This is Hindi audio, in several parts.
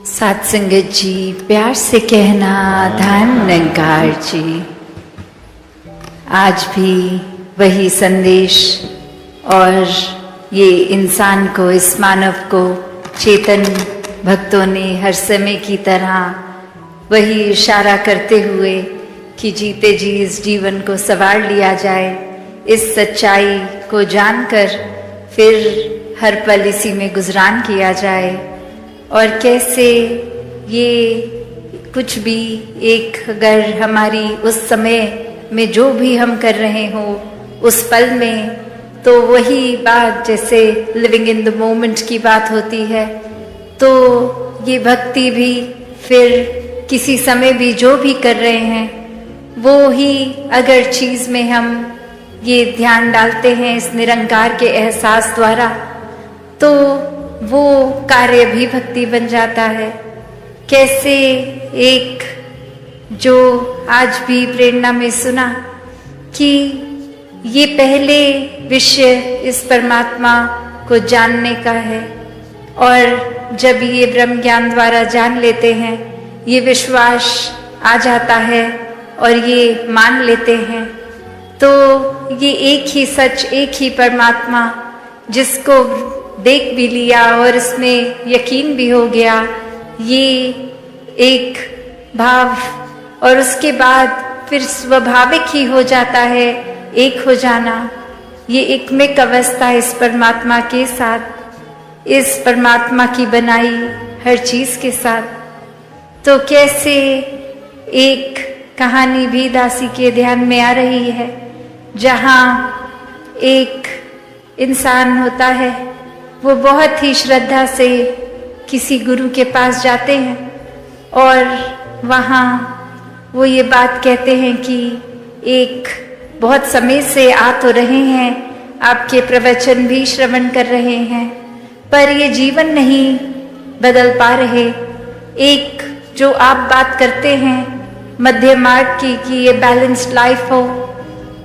साध संगत जी, प्यार से कहना धन निरंकार जी। आज भी वही संदेश और ये इंसान को, इस मानव को चेतन भक्तों ने हर समय की तरह वही इशारा करते हुए कि जीते जी इस जीवन को संवार लिया जाए, इस सच्चाई को जानकर फिर हर पल इसी में गुजरान किया जाए। और कैसे ये कुछ भी एक, अगर हमारी उस समय में जो भी हम कर रहे हो उस पल में, तो वही बात जैसे लिविंग इन द मोमेंट की बात होती है, तो ये भक्ति भी फिर किसी समय भी जो भी कर रहे हैं वो ही अगर चीज़ में हम ये ध्यान डालते हैं इस निरंकार के एहसास द्वारा, तो वो कार्य भी भक्ति बन जाता है। कैसे एक जो आज भी प्रेरणा में सुना कि ये पहले विषय इस परमात्मा को जानने का है, और जब ये ब्रह्म ज्ञान द्वारा जान लेते हैं, ये विश्वास आ जाता है और ये मान लेते हैं, तो ये एक ही सच, एक ही परमात्मा जिसको देख भी लिया और इसमें यकीन भी हो गया, ये एक भाव, और उसके बाद फिर स्वाभाविक ही हो जाता है एक हो जाना। ये एकमिक अवस्था इस परमात्मा के साथ, इस परमात्मा की बनाई हर चीज के साथ। तो कैसे एक कहानी भी दासी के ध्यान में आ रही है, जहाँ एक इंसान होता है, वो बहुत ही श्रद्धा से किसी गुरु के पास जाते हैं और वहाँ वो ये बात कहते हैं कि एक बहुत समय से आ तो रहे हैं, आपके प्रवचन भी श्रवण कर रहे हैं, पर ये जीवन नहीं बदल पा रहे। एक जो आप बात करते हैं मध्य मार्ग की, कि ये बैलेंस्ड लाइफ हो,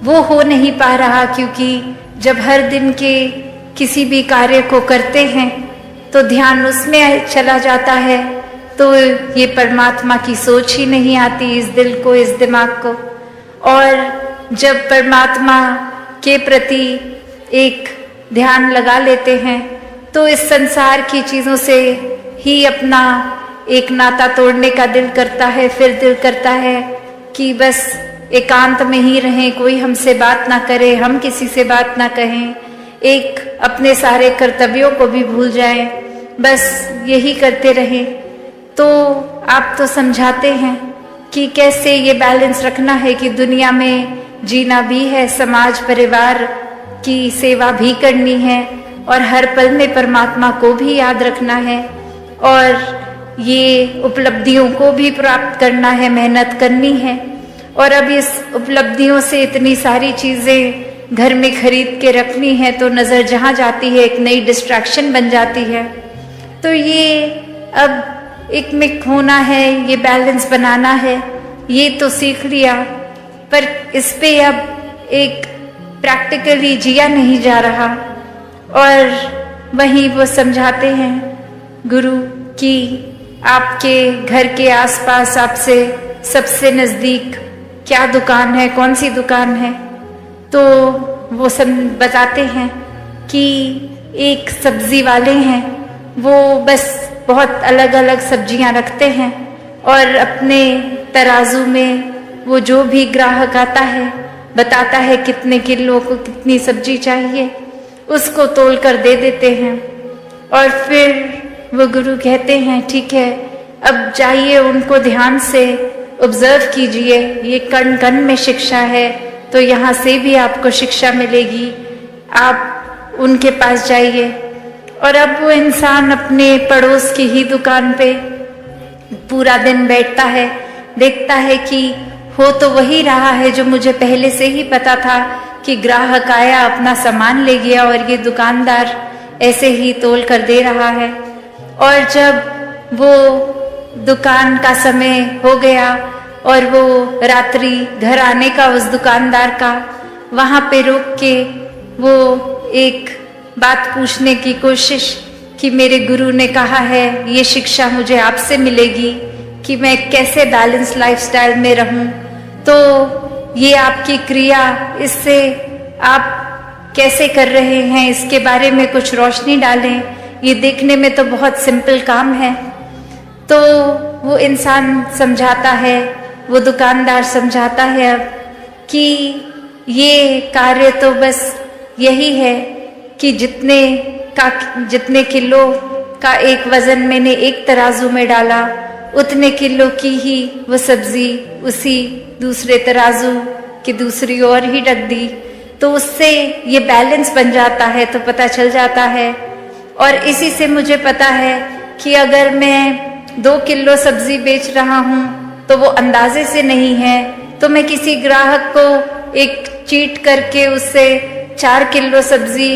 वो हो नहीं पा रहा, क्योंकि जब हर दिन के किसी भी कार्य को करते हैं तो ध्यान उसमें चला जाता है, तो ये परमात्मा की सोच ही नहीं आती इस दिल को, इस दिमाग को। और जब परमात्मा के प्रति एक ध्यान लगा लेते हैं, तो इस संसार की चीज़ों से ही अपना एक नाता तोड़ने का दिल करता है। फिर दिल करता है कि बस एकांत में ही रहें, कोई हमसे बात ना करे, हम किसी से बात ना कहें, एक अपने सारे कर्तव्यों को भी भूल जाएं, बस यही करते रहें। तो आप तो समझाते हैं कि कैसे ये बैलेंस रखना है, कि दुनिया में जीना भी है, समाज परिवार की सेवा भी करनी है, और हर पल में परमात्मा को भी याद रखना है, और ये उपलब्धियों को भी प्राप्त करना है, मेहनत करनी है। और अब इस उपलब्धियों से इतनी सारी चीज़ें घर में खरीद के रखनी है, तो नज़र जहाँ जाती है एक नई डिस्ट्रैक्शन बन जाती है। तो ये अब एक मिक होना है, ये बैलेंस बनाना है, ये तो सीख लिया, पर इस पे अब एक प्रैक्टिकली जिया नहीं जा रहा। और वहीं वो समझाते हैं गुरु कि आपके घर के आसपास आपसे सबसे नज़दीक क्या दुकान है, कौन सी दुकान है, तो वो सब बताते हैं कि एक सब्जी वाले हैं, वो बस बहुत अलग अलग सब्जियां रखते हैं, और अपने तराजू में वो जो भी ग्राहक आता है बताता है कितने किलो को कितनी सब्जी चाहिए, उसको तोल कर दे देते हैं। और फिर वो गुरु कहते हैं ठीक है, अब जाइए, उनको ध्यान से ऑब्जर्व कीजिए, ये कण कण में शिक्षा है, तो यहाँ से भी आपको शिक्षा मिलेगी, आप उनके पास जाइए। और अब वो इंसान अपने पड़ोस की ही दुकान पे पूरा दिन बैठता है, देखता है कि हो तो वही रहा है जो मुझे पहले से ही पता था, कि ग्राहक आया, अपना सामान ले गया, और ये दुकानदार ऐसे ही तोल कर दे रहा है। और जब वो दुकान का समय हो गया और वो रात्रि घर आने का उस दुकानदार का, वहाँ पे रुक के वो एक बात पूछने की कोशिश कि मेरे गुरु ने कहा है, ये शिक्षा मुझे आपसे मिलेगी कि मैं कैसे बैलेंस लाइफस्टाइल में रहूं। तो ये आपकी क्रिया, इससे आप कैसे कर रहे हैं, इसके बारे में कुछ रोशनी डालें। ये देखने में तो बहुत सिंपल काम है। तो वो इंसान समझाता है, वो दुकानदार समझाता है अब कि ये कार्य तो बस यही है कि जितने किलो का एक वजन मैंने एक तराजू में डाला, उतने किलो की ही वो सब्जी उसी दूसरे तराजू की दूसरी ओर ही रख दी। तो उससे ये बैलेंस बन जाता है, तो पता चल जाता है। और इसी से मुझे पता है कि अगर मैं 2 किलो सब्जी बेच रहा हूँ तो वो अंदाजे से नहीं है, तो मैं किसी ग्राहक को एक चीट करके उससे 4 किलो सब्जी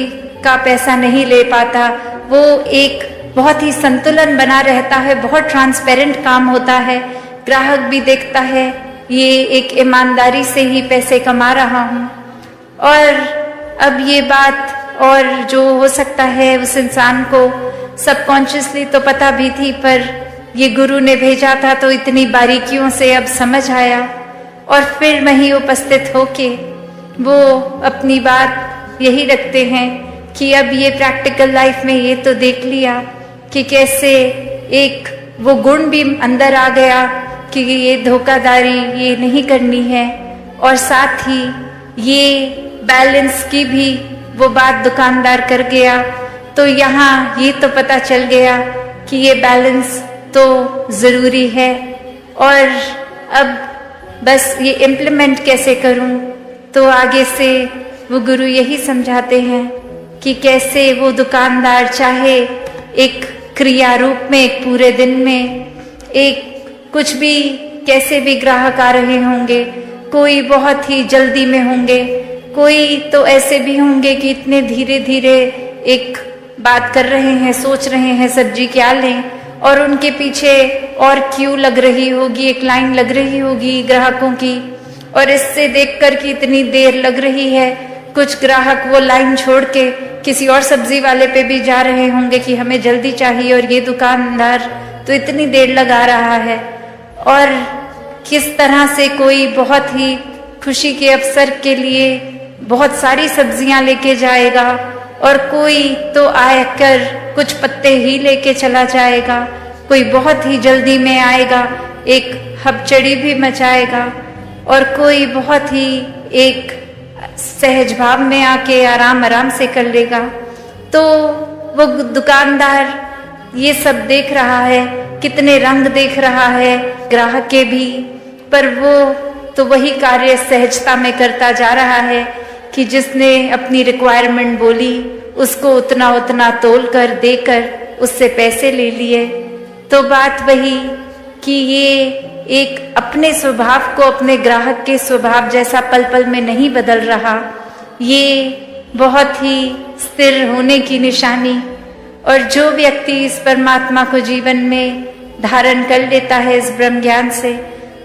का पैसा नहीं ले पाता। वो एक बहुत ही संतुलन बना रहता है, बहुत ट्रांसपेरेंट काम होता है। ग्राहक भी देखता है ये एक ईमानदारी से ही पैसे कमा रहा हूँ। और अब ये बात, और जो हो सकता है उस इंसान को सबकॉन्शियसली तो पता भी थी, पर ये गुरु ने भेजा था तो इतनी बारीकियों से अब समझ आया। और फिर वहीं उपस्थित होके वो अपनी बात यही रखते हैं कि अब ये प्रैक्टिकल लाइफ में ये तो देख लिया कि कैसे एक वो गुण भी अंदर आ गया कि ये धोखाधड़ी ये नहीं करनी है, और साथ ही ये बैलेंस की भी वो बात दुकानदार कर गया। तो यहाँ ये तो पता चल गया कि ये बैलेंस तो ज़रूरी है, और अब बस ये इम्प्लीमेंट कैसे करूं। तो आगे से वो गुरु यही समझाते हैं कि कैसे वो दुकानदार चाहे एक क्रिया रूप में, एक पूरे दिन में, एक कुछ भी, कैसे भी ग्राहक आ रहे होंगे, कोई बहुत ही जल्दी में होंगे, कोई तो ऐसे भी होंगे कि इतने धीरे धीरे एक बात कर रहे हैं, सोच रहे हैं सब्जी क्या लें, और उनके पीछे और क्यू लग रही होगी, एक लाइन लग रही होगी ग्राहकों की, और इससे देखकर कि इतनी देर लग रही है, कुछ ग्राहक वो लाइन छोड़ के किसी और सब्जी वाले पे भी जा रहे होंगे कि हमें जल्दी चाहिए, और ये दुकानदार तो इतनी देर लगा रहा है। और किस तरह से कोई बहुत ही खुशी के अवसर के लिए बहुत सारी सब्जियां लेके जाएगा, और कोई तो आकर कुछ पत्ते ही लेके चला जाएगा, कोई बहुत ही जल्दी में आएगा, एक हबचड़ी भी मचाएगा, और कोई बहुत ही एक सहज भाव में आके आराम आराम से कर लेगा। तो वो दुकानदार ये सब देख रहा है, कितने रंग देख रहा है ग्राहक के भी, पर वो तो वही कार्य सहजता में करता जा रहा है कि जिसने अपनी रिक्वायरमेंट बोली उसको उतना उतना तोल कर देकर उससे पैसे ले लिए। तो बात वही कि ये एक अपने स्वभाव को अपने ग्राहक के स्वभाव जैसा पल पल में नहीं बदल रहा, ये बहुत ही स्थिर होने की निशानी। और जो व्यक्ति इस परमात्मा को जीवन में धारण कर लेता है इस ब्रह्म ज्ञान से,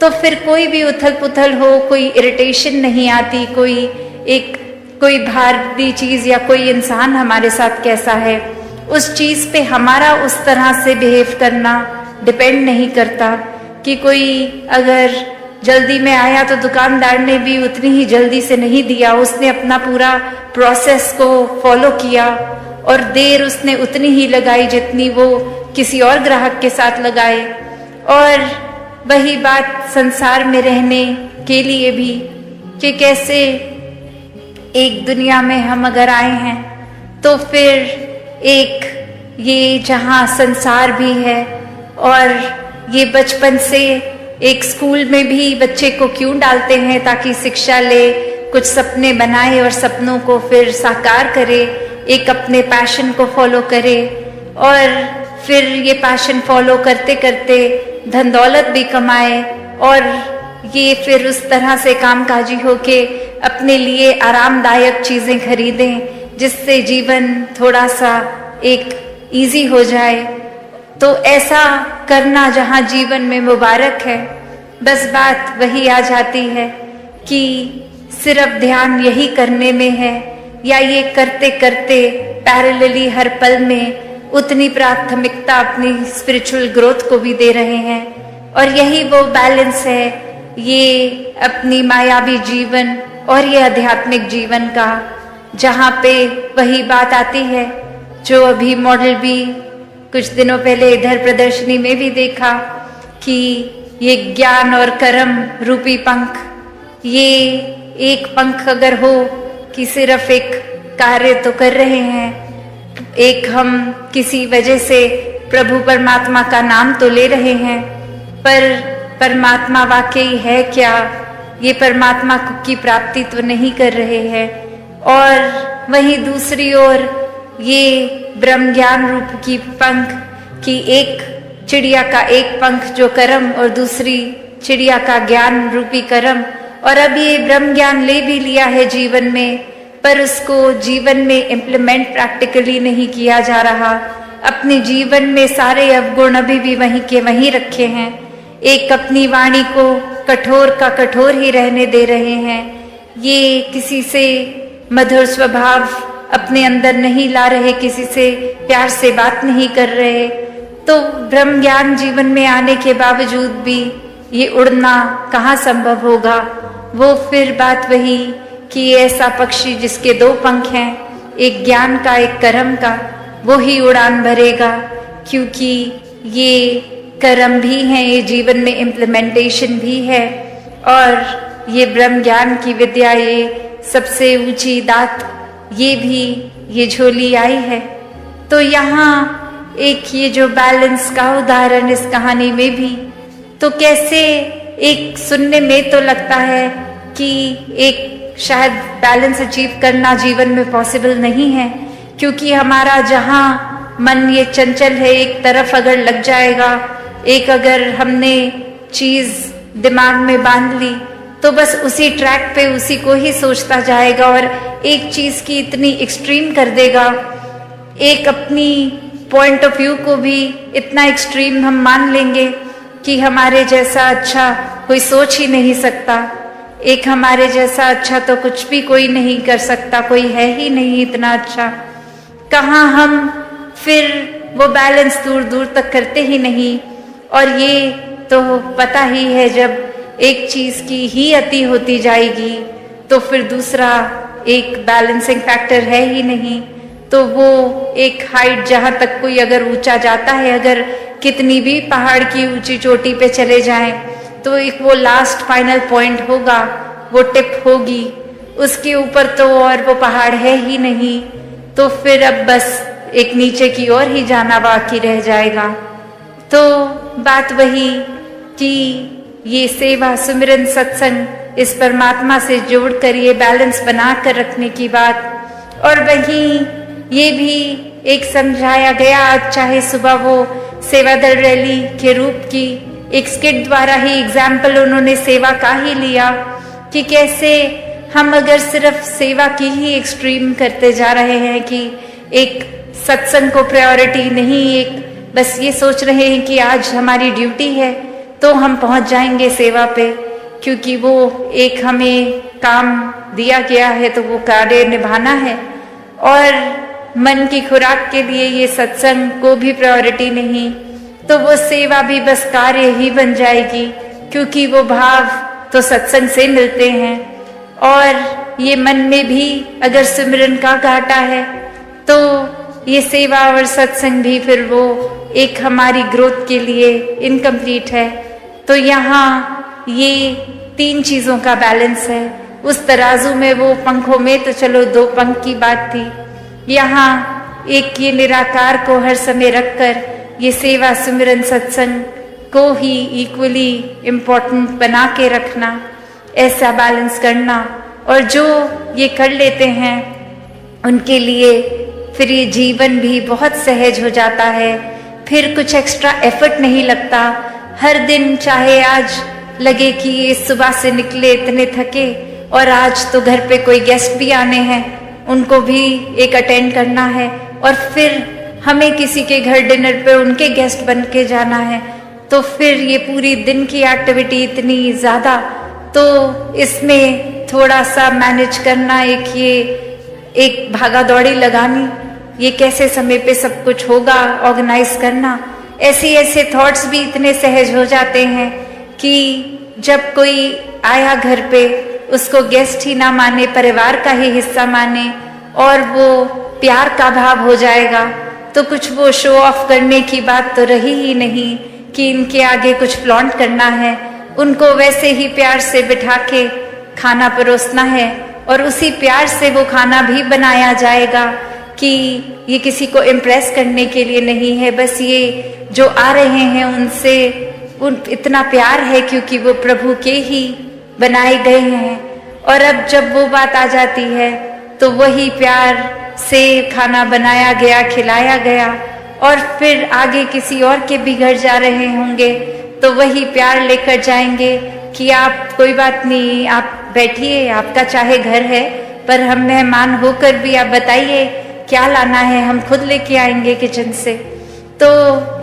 तो फिर कोई भी उथल पुथल हो, कोई इरिटेशन नहीं आती, कोई भारी चीज या कोई इंसान हमारे साथ कैसा है, उस चीज पे हमारा उस तरह से बिहेव करना डिपेंड नहीं करता। कि कोई अगर जल्दी में आया तो दुकानदार ने भी उतनी ही जल्दी से नहीं दिया, उसने अपना पूरा प्रोसेस को फॉलो किया, और देर उसने उतनी ही लगाई जितनी वो किसी और ग्राहक के साथ लगाए। और वही बात संसार में रहने के लिए भी, कि कैसे एक दुनिया में हम अगर आए हैं तो फिर एक ये जहाँ संसार भी है, और ये बचपन से एक स्कूल में भी बच्चे को क्यों डालते हैं, ताकि शिक्षा ले, कुछ सपने बनाए और सपनों को फिर साकार करे, एक अपने पैशन को फॉलो करे, और फिर ये पैशन फॉलो करते करते धन दौलत भी कमाए, और ये फिर उस तरह से कामकाजी होके अपने लिए आरामदायक चीजें खरीदें, जिससे जीवन थोड़ा सा एक इजी हो जाए। तो ऐसा करना जहाँ जीवन में मुबारक है, बस बात वही आ जाती है कि सिर्फ ध्यान यही करने में है, या ये करते करते पैरेलली हर पल में उतनी प्राथमिकता अपनी स्पिरिचुअल ग्रोथ को भी दे रहे हैं। और यही वो बैलेंस है, ये अपनी मायावी जीवन और ये आध्यात्मिक जीवन का, जहाँ पे वही बात आती है जो अभी मॉडल भी कुछ दिनों पहले इधर प्रदर्शनी में भी देखा कि ये ज्ञान और कर्म रूपी पंख, ये एक पंख अगर हो कि सिर्फ एक कार्य तो कर रहे हैं, एक हम किसी वजह से प्रभु परमात्मा का नाम तो ले रहे हैं, पर परमात्मा वाकई है क्या, ये परमात्मा की प्राप्ति तो नहीं कर रहे हैं। और वहीं दूसरी ओर ये ब्रह्म ज्ञान रूप की पंख की, एक चिड़िया का एक पंख जो कर्म और दूसरी चिड़िया का ज्ञान रूपी कर्म, और अब ये ब्रह्म ज्ञान ले भी लिया है जीवन में, पर उसको जीवन में इम्प्लीमेंट प्रैक्टिकली नहीं किया जा रहा। अपने जीवन में सारे अवगुण अभी भी वहीं के वहीं रखे हैं, एक अपनी वाणी को कठोर का कठोर ही रहने दे रहे हैं, ये किसी से मधुर स्वभाव अपने अंदर नहीं ला रहे, किसी से प्यार से बात नहीं कर रहे। तो ब्रह्म ज्ञान जीवन में आने के बावजूद भी ये उड़ना कहाँ संभव होगा। वो फिर बात वही कि ऐसा पक्षी जिसके दो पंख हैं, एक ज्ञान का एक कर्म का, वो ही उड़ान भरेगा, क्योंकि ये कर्म भी है, ये जीवन में इम्प्लीमेंटेशन भी है, और ये ब्रह्म ज्ञान की विद्या, ये सबसे ऊंची दात, ये भी ये झोली आई है। तो यहाँ एक ये जो बैलेंस का उदाहरण इस कहानी में भी, तो कैसे एक सुनने में तो लगता है कि एक शायद बैलेंस अचीव करना जीवन में पॉसिबल नहीं है, क्योंकि हमारा जहाँ मन ये चंचल है, एक तरफ अगर लग जाएगा, एक अगर हमने चीज दिमाग में बांध ली तो बस उसी ट्रैक पे उसी को ही सोचता जाएगा और एक चीज की इतनी एक्सट्रीम कर देगा, एक अपनी पॉइंट ऑफ व्यू को भी इतना एक्सट्रीम हम मान लेंगे कि हमारे जैसा अच्छा कोई सोच ही नहीं सकता, एक हमारे जैसा अच्छा तो कुछ भी कोई नहीं कर सकता, कोई है ही नहीं इतना अच्छा। कहाँ हम फिर वो बैलेंस दूर दूर तक करते ही नहीं। और ये तो पता ही है, जब एक चीज की ही अति होती जाएगी तो फिर दूसरा एक बैलेंसिंग फैक्टर है ही नहीं। तो वो एक हाइट जहां तक कोई अगर ऊंचा जाता है, अगर कितनी भी पहाड़ की ऊंची चोटी पे चले जाएं, तो एक वो लास्ट फाइनल पॉइंट होगा, वो टिप होगी, उसके ऊपर तो और वो पहाड़ है ही नहीं। तो फिर अब बस एक नीचे की ओर ही जाना बाकी रह जाएगा। तो बात वही कि ये सेवा, सुमिरन, सत्संग, इस परमात्मा से जोड़कर ये बैलेंस बना कर रखने की बात। और वहीं ये भी एक समझाया गया, आज चाहे सुबह वो सेवा दल रैली के रूप की एक स्किट द्वारा ही एग्जाम्पल उन्होंने सेवा का ही लिया कि कैसे हम अगर सिर्फ सेवा की ही एक्सट्रीम करते जा रहे हैं कि एक सत्संग को प्रायोरिटी नहीं, एक बस ये सोच रहे हैं कि आज हमारी ड्यूटी है तो हम पहुंच जाएंगे सेवा पे, क्योंकि वो एक हमें काम दिया गया है तो वो कार्य निभाना है। और मन की खुराक के लिए ये सत्संग को भी प्रायोरिटी नहीं, तो वो सेवा भी बस कार्य ही बन जाएगी, क्योंकि वो भाव तो सत्संग से मिलते हैं। और ये मन में भी अगर सिमरन का घाटा है तो ये सेवा और सत्संग भी फिर वो एक हमारी ग्रोथ के लिए इनकम्प्लीट है। तो यहाँ ये तीन चीजों का बैलेंस है। उस तराजू में वो पंखों में तो चलो दो पंख की बात थी, यहाँ एक ये निराकार को हर समय रखकर ये सेवा, सुमिरन, सत्संग को ही इक्वली इम्पोर्टेंट बना के रखना, ऐसा बैलेंस करना। और जो ये कर लेते हैं उनके लिए फिर ये जीवन भी बहुत सहज हो जाता है, फिर कुछ एक्स्ट्रा एफर्ट नहीं लगता। हर दिन चाहे आज लगे कि ये सुबह से निकले इतने थके और आज तो घर पे कोई गेस्ट भी आने हैं, उनको भी एक अटेंड करना है, और फिर हमें किसी के घर डिनर पे उनके गेस्ट बन के जाना है, तो फिर ये पूरी दिन की एक्टिविटी इतनी ज़्यादा, तो इसमें थोड़ा सा मैनेज करना, एक भागा दौड़ी लगानी, ये कैसे समय पे सब कुछ होगा, ऑर्गेनाइज करना, ऐसे थॉट्स भी इतने सहज हो जाते हैं कि जब कोई आया घर पे उसको गेस्ट ही ना माने, परिवार का ही हिस्सा माने और वो प्यार का भाव हो जाएगा, तो कुछ वो शो ऑफ करने की बात तो रही ही नहीं कि इनके आगे कुछ फ्लॉन्ट करना है। उनको वैसे ही प्यार से बिठा के खाना परोसना है और उसी प्यार से वो खाना भी बनाया जाएगा कि ये किसी को इम्प्रेस करने के लिए नहीं है, बस ये जो आ रहे हैं उनसे इतना प्यार है क्योंकि वो प्रभु के ही बनाए गए हैं। और अब जब वो बात आ जाती है तो वही प्यार से खाना बनाया गया, खिलाया गया और फिर आगे किसी और के भी घर जा रहे होंगे तो वही प्यार लेकर जाएंगे कि आप कोई बात नहीं, आप बैठिए, आपका चाहे घर है पर हम मेहमान होकर भी आप बताइए क्या लाना है, हम खुद लेके आएंगे किचन से। तो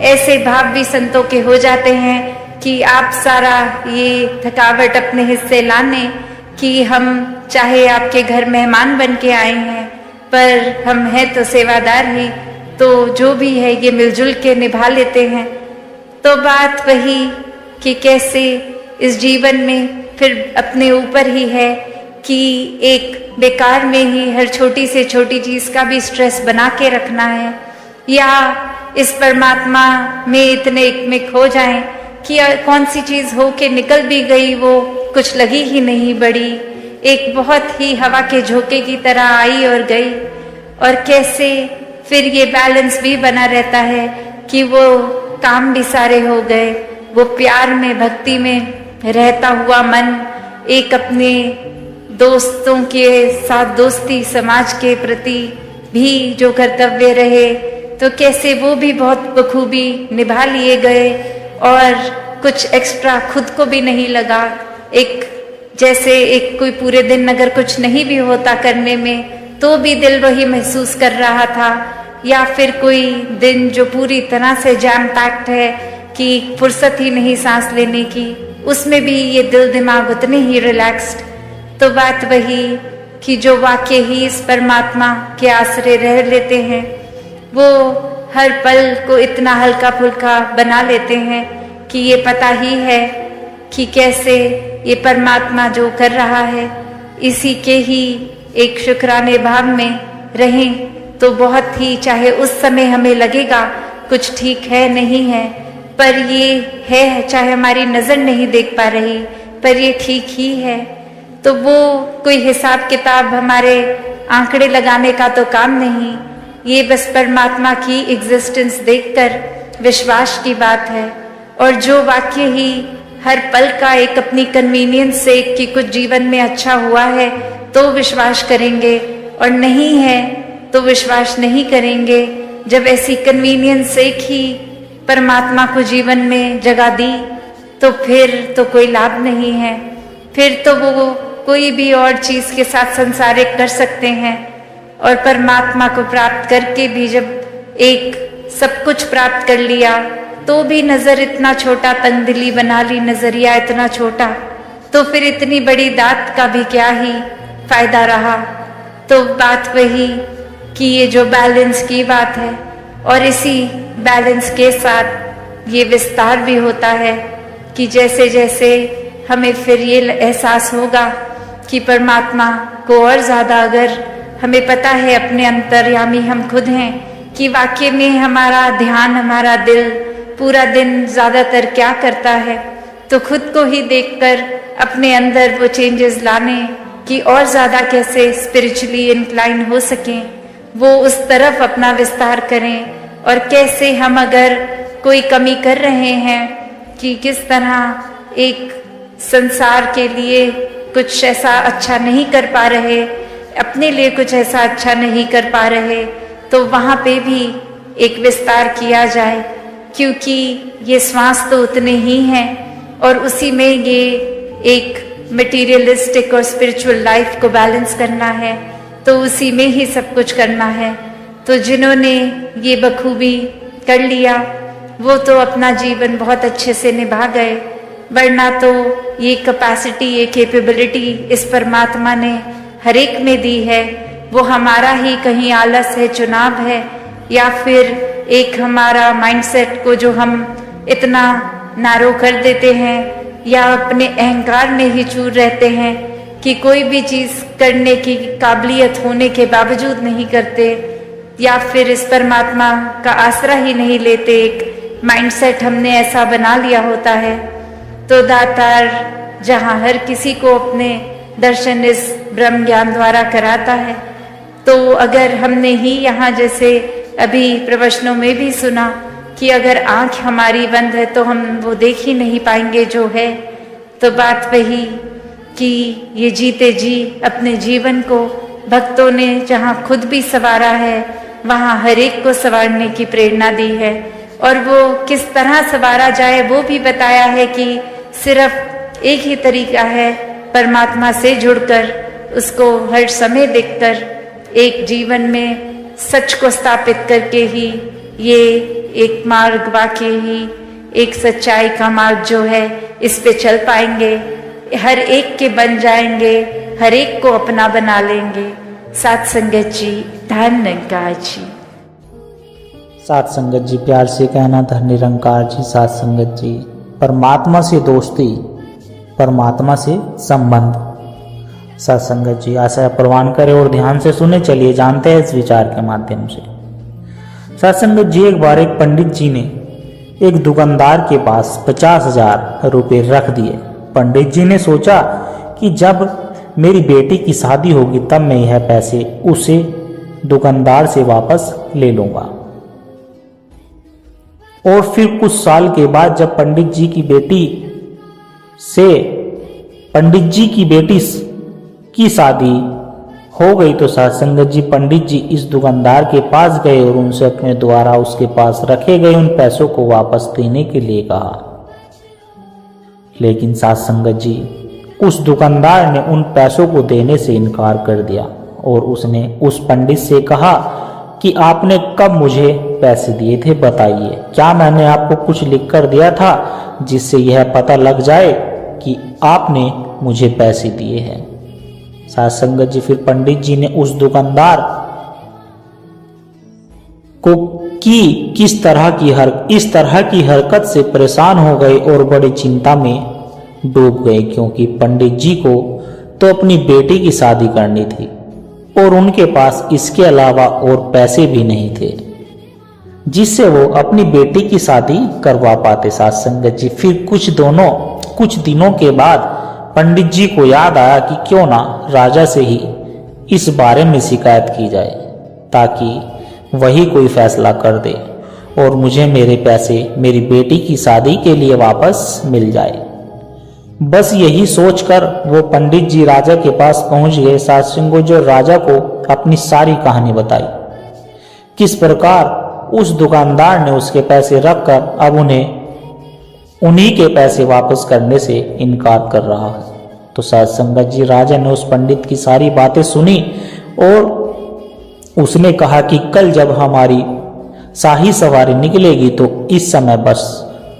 ऐसे भाव भी संतों के हो जाते हैं कि आप सारा ये थकावट अपने हिस्से लाने कि हम चाहे आपके घर मेहमान बन के आए हैं पर हम हैं तो सेवादार ही, तो जो भी है ये मिलजुल के निभा लेते हैं। तो बात वही कि कैसे इस जीवन में फिर अपने ऊपर ही है कि एक बेकार में ही हर छोटी से छोटी चीज का भी स्ट्रेस बना के रखना है, या इस परमात्मा में इतने एक खो जाएं कि कौन सी चीज हो के निकल भी गई वो कुछ लगी ही नहीं बड़ी, एक बहुत ही हवा के झोंके की तरह आई और गई। और कैसे फिर ये बैलेंस भी बना रहता है कि वो काम भी सारे हो गए, वो प्यार में भक्ति में रहता हुआ मन एक अपने दोस्तों के साथ दोस्ती, समाज के प्रति भी जो कर्तव्य रहे तो कैसे वो भी बहुत बखूबी निभा लिए गए और कुछ एक्स्ट्रा खुद को भी नहीं लगा। एक जैसे एक कोई पूरे दिन अगर कुछ नहीं भी होता करने में तो भी दिल वही महसूस कर रहा था, या फिर कोई दिन जो पूरी तरह से जैम पैक्ड है कि फुर्सत ही नहीं सांस लेने की, उसमें भी ये दिल दिमाग उतने ही रिलैक्स्ड। तो बात वही कि जो वाक्य ही इस परमात्मा के आश्रय रह लेते हैं वो हर पल को इतना हल्का फुल्का बना लेते हैं कि ये पता ही है कि कैसे ये परमात्मा जो कर रहा है इसी के ही एक शुक्राने भाव में रहें तो बहुत ही, चाहे उस समय हमें लगेगा कुछ ठीक है नहीं है पर ये है, चाहे हमारी नजर नहीं देख पा रही पर ये ठीक ही है, तो वो कोई हिसाब किताब हमारे आंकड़े लगाने का तो काम नहीं, ये बस परमात्मा की एग्जिस्टेंस देखकर विश्वास की बात है। और जो वाक्य ही हर पल का एक अपनी कन्वीनियंस से कि कुछ जीवन में अच्छा हुआ है तो विश्वास करेंगे और नहीं है तो विश्वास नहीं करेंगे। जब ऐसी कन्वीनियंस एक ही परमात्मा को जीवन में जगह दी तो फिर तो कोई लाभ नहीं है, फिर तो वो कोई भी और चीज के साथ संसारिक कर सकते हैं। और परमात्मा को प्राप्त करके भी जब एक सब कुछ प्राप्त कर लिया तो भी नजर इतना छोटा, तंगदिली बना ली, नजरिया इतना छोटा, तो फिर इतनी बड़ी दात का भी क्या ही फायदा रहा। तो बात वही कि ये जो बैलेंस की बात है और इसी बैलेंस के साथ ये विस्तार भी होता है कि जैसे जैसे हमें फिर ये एहसास होगा कि परमात्मा को और ज्यादा अगर हमें पता है अपने अंतर्यामी हम खुद हैं कि वाकई में हमारा ध्यान, हमारा दिल पूरा दिन ज्यादातर क्या करता है, तो खुद को ही देखकर अपने अंदर वो चेंजेस लाने कि और ज्यादा कैसे स्पिरिचुअली इंक्लाइन हो सकें, वो उस तरफ अपना विस्तार करें। और कैसे हम अगर कोई कमी कर रहे हैं कि किस तरह एक संसार के लिए कुछ ऐसा अच्छा नहीं कर पा रहे, अपने लिए कुछ ऐसा अच्छा नहीं कर पा रहे, तो वहाँ पे भी एक विस्तार किया जाए, क्योंकि ये श्वास तो उतने ही हैं और उसी में ये एक मटेरियलिस्टिक और स्पिरिचुअल लाइफ को बैलेंस करना है, तो उसी में ही सब कुछ करना है। तो जिन्होंने ये बखूबी कर लिया वो तो अपना जीवन बहुत अच्छे से निभा गए, वरना तो ये कैपेसिटी, ये कैपेबिलिटी इस परमात्मा ने हर एक में दी है वो हमारा ही कहीं आलस है, चुनाव है, या फिर एक हमारा माइंडसेट को जो हम इतना नारो कर देते हैं, या अपने अहंकार में ही चूर रहते हैं कि कोई भी चीज़ करने की काबिलियत होने के बावजूद नहीं करते, या फिर इस परमात्मा का आसरा ही नहीं लेते। एक माइंडसेट हमने ऐसा बना लिया होता है। तो दातार जहाँ हर किसी को अपने दर्शन इस ब्रह्म ज्ञान द्वारा कराता है, तो अगर हमने ही यहाँ जैसे अभी प्रवचनों में भी सुना कि अगर आंख हमारी बंद है तो हम वो देख ही नहीं पाएंगे जो है, तो बात वही कि ये जीते जी अपने जीवन को भक्तों ने जहाँ खुद भी संवारा है, वहाँ हर एक को संवारने की प्रेरणा दी है। और वो किस तरह संवारा जाए वो भी बताया है कि सिर्फ एक ही तरीका है, परमात्मा से जुड़कर, उसको हर समय देखकर, एक जीवन में सच को स्थापित करके ही ये एक मार्ग वाकई ही एक सच्चाई का मार्ग जो है इस पे चल पाएंगे, हर एक के बन जाएंगे, हर एक को अपना बना लेंगे। साथ संगत जी, धन निरंकार जी। साथ संगत जी प्यार से कहना धन निरंकार जी। साथ संगत जी, परमात्मा से दोस्ती, परमात्मा से संबंध। साथ संगत जी आशा प्रवान करें और ध्यान से सुने। चलिए जानते हैं इस विचार के माध्यम से। साथ संगत जी, एक बार एक पंडित जी ने एक दुकानदार के पास 50,000 रुपये रख दिए। पंडित जी ने सोचा कि जब मेरी बेटी की शादी होगी तब मैं यह पैसे उसे दुकानदार से वापस ले लूंगा। और फिर कुछ साल के बाद जब पंडित जी की बेटी की शादी हो गई तो साथ संगत जी पंडित जी इस दुकानदार के पास गए और उनसे अपने द्वारा उसके पास रखे गए उन पैसों को वापस देने के लिए कहा। लेकिन साथ संगत जी उस दुकानदार ने उन पैसों को देने से इनकार कर दिया और उसने उस पंडित से कहा कि आपने कब मुझे पैसे दिए थे बताइए, क्या मैंने आपको कुछ लिख कर दिया था जिससे यह पता लग जाए कि आपने मुझे पैसे दिए हैं। साथ संगत जी फिर पंडित जी ने उस दुकानदार को इस तरह की हरकत से परेशान हो गए और बड़ी चिंता में डूब गए, क्योंकि पंडित जी को तो अपनी बेटी की शादी करनी थी और उनके पास इसके अलावा और पैसे भी नहीं थे जिससे वो अपनी बेटी की शादी करवा पाते। साथ संगत जी फिर कुछ दिनों के बाद पंडित जी को याद आया कि क्यों ना राजा से ही इस बारे में शिकायत की जाए ताकि वही कोई फैसला कर दे और मुझे मेरे पैसे मेरी बेटी की शादी के लिए वापस मिल जाए। बस यही सोचकर वो पंडित जी राजा के पास पहुंच गए। साथ संगत जो राजा को अपनी सारी कहानी बताई, किस प्रकार उस दुकानदार ने उसके पैसे रखकर अब उन्हीं के पैसे वापस करने से इनकार कर रहा है। तो साथ संगत जी राजा ने उस पंडित की सारी बातें सुनी और उसने कहा कि कल जब हमारी शाही सवारी निकलेगी तो इस समय बस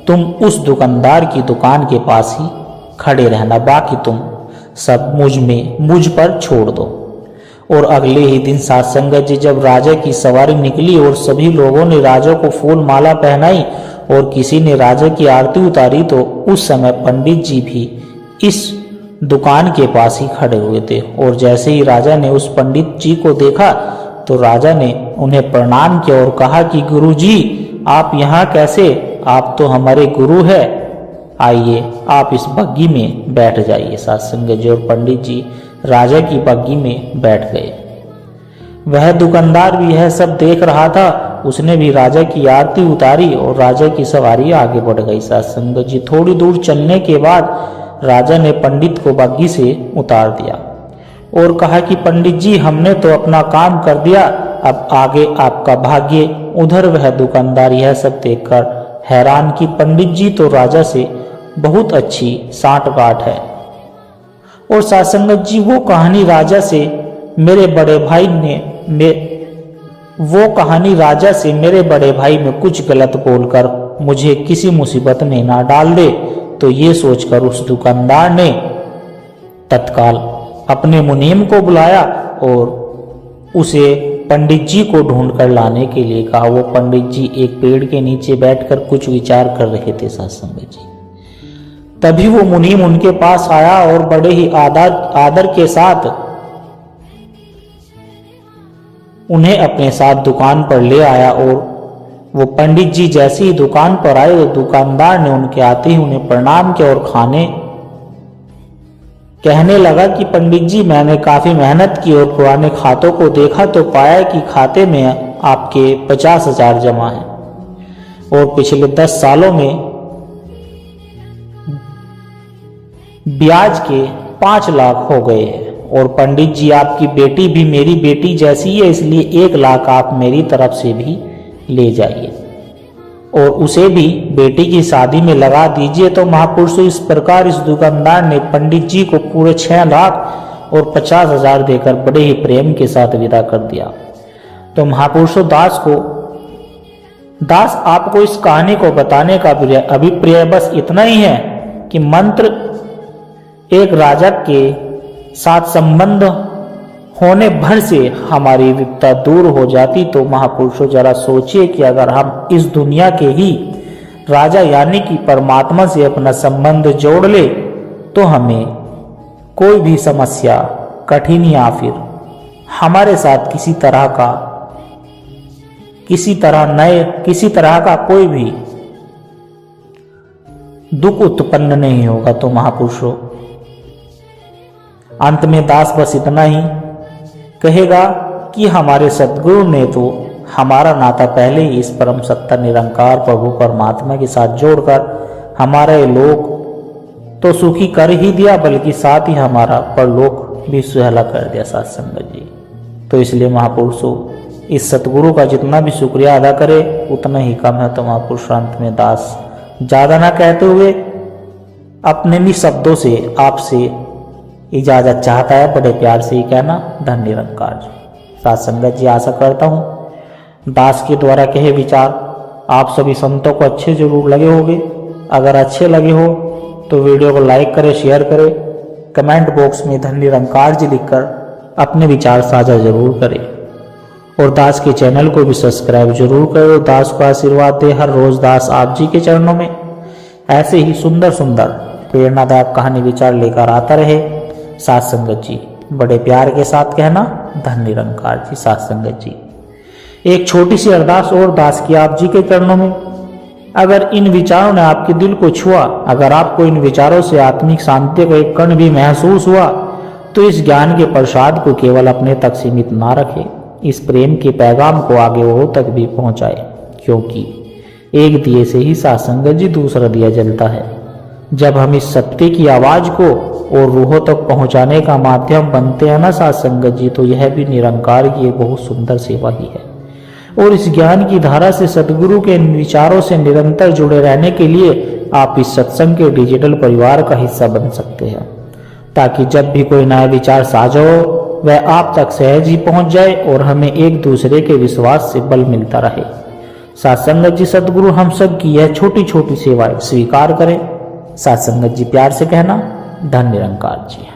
तुम उस दुकानदार की दुकान के पास ही खड़े रहना, बाकी तुम सब मुझ पर छोड़ दो। और अगले ही दिन साथ संगत जी जब राजा की सवारी निकली और सभी लोगों ने राजा को फूल माला पहनाई और किसी ने राजा की आरती उतारी, तो उस समय पंडित जी भी इस दुकान के पास ही खड़े हुए थे। और जैसे ही राजा ने उस पंडित जी को देखा तो राजा ने उन्हें प्रणाम किया और कहा कि गुरुजी आप यहाँ कैसे, आप तो हमारे गुरु है, आइए आप इस बग्गी में बैठ जाइए। साथ संगत जी और पंडित जी राजा की बग्गी में बैठ गए। वह दुकानदार भी यह सब देख रहा था, उसने भी राजा की आरती उतारी और राजा की सवारी आगे बढ़ गई। साथ संगत जी थोड़ी दूर चलने के बाद राजा ने पंडित को बग्गी से उतार दिया और कहा कि पंडित जी हमने तो अपना काम कर दिया, अब आगे आपका भाग्य। उधर वह दुकानदार यह सब देखकर हैरान कि पंडित जी तो राजा से बहुत अच्छी सांठ-गांठ है। और साथ संगत जी वो कहानी राजा से मेरे बड़े भाई में कुछ गलत बोलकर मुझे किसी मुसीबत में ना डाल दे, तो ये सोचकर उस दुकानदार ने तत्काल अपने मुनीम को बुलाया और उसे पंडित जी को ढूंढ कर लाने के लिए कहा। वो पंडित जी एक पेड़ के नीचे बैठकर कुछ विचार कर रहे थे साथ संगत जी। तभी वो मुनीम उनके पास आया और बड़े ही आदर के साथ उन्हें अपने साथ दुकान पर ले आया। और वो पंडित जी जैसे ही दुकान पर आए तो दुकानदार ने उनके आते ही उन्हें प्रणाम किया और कहने लगा कि पंडित जी, मैंने काफी मेहनत की और पुराने खातों को देखा तो पाया कि खाते में आपके 50,000 जमा है और पिछले 10 सालों में ब्याज के 5 लाख हो गए हैं। और पंडित जी, आपकी बेटी भी मेरी बेटी जैसी है, इसलिए 1 लाख आप मेरी तरफ से भी ले जाइए और उसे भी बेटी की शादी में लगा दीजिए। तो महापुरुषों, इस प्रकार इस दुकानदार ने पंडित जी को पूरे 6 लाख और 50,000 देकर बड़े ही प्रेम के साथ विदा कर दिया। तो महापुरुषों, दास आपको इस कहानी को बताने का अभिप्राय बस इतना ही है कि मंत्र एक राजा के साथ संबंध होने भर से हमारी विपदा दूर हो जाती। तो महापुरुषों, जरा सोचिए कि अगर हम इस दुनिया के ही राजा यानी कि परमात्मा से अपना संबंध जोड़ ले तो हमें कोई भी समस्या, कठिन या फिर हमारे साथ किसी तरह का कोई भी दुख उत्पन्न नहीं होगा। तो महापुरुषों, अंत में दास बस इतना ही कहेगा कि हमारे सद्गुरु ने तो हमारा नाता पहले ही इस परम सत्ता निरंकार प्रभु परमात्मा के साथ जोड़कर हमारे लोक तो सुखी कर ही दिया, बल्कि साथ ही हमारा परलोक भी सुहला कर दिया साथ संगत जी। तो इसलिए महापुरुषों, इस सतगुरु का जितना भी शुक्रिया अदा करे उतना ही कम है। तो महापुरुष, अंत में दास ज्यादा ना कहते हुए अपने भी शब्दों से आपसे इजाजत चाहता है, बड़े प्यार से ही कहना, धन निरंकार जी। साथ संगत जी, आशा करता हूँ दास के द्वारा कहे विचार आप सभी संतों को अच्छे जरूर लगे होंगे। अगर अच्छे लगे हो तो वीडियो को लाइक करें, शेयर करें, कमेंट बॉक्स में धन निरंकार जी लिखकर अपने विचार साझा जरूर करें और दास के चैनल को भी सब्सक्राइब जरूर करें। दास को आशीर्वाद दे। हर रोज दास आप जी के चरणों में ऐसे ही सुंदर सुंदर प्रेरणादायक कहानी विचार लेकर आता रहे। साथ संगत जी, बड़े प्यार के साथ कहना, धन निरंकार जी। साथ संगत जी, एक छोटी सी अरदास और दास की आप जी के चरणों में। अगर इन विचारों ने आपके दिल को छुआ, अगर आपको इन विचारों से आत्मिक शांति का एक कण भी महसूस हुआ, तो इस ज्ञान के प्रसाद को केवल अपने तक सीमित ना रखें, इस प्रेम के पैगाम को आगे वो तक भी पहुंचाए, क्योंकि एक दिए से ही साथ संगत जी दूसरा दिया जलता है। जब हम इस सत्य की आवाज को और रूहों तक पहुंचाने का माध्यम बनते हैं ना साथ संगत जी, तो यह भी निरंकार की एक बहुत सुंदर सेवा ही है। और इस ज्ञान की धारा से सदगुरु के विचारों से निरंतर जुड़े रहने के लिए आप इस सत्संग के डिजिटल परिवार का हिस्सा बन सकते हैं, ताकि जब भी कोई नया विचार साझा हो वह आप तक सहज ही पहुंच जाए और हमें एक दूसरे के विश्वास से बल मिलता रहे। साथ संगत जी, सदगुरु हम सब की यह छोटी छोटी सेवाएं स्वीकार करें। साथ संगत जी, प्यार से कहना, धन निरंकार जी।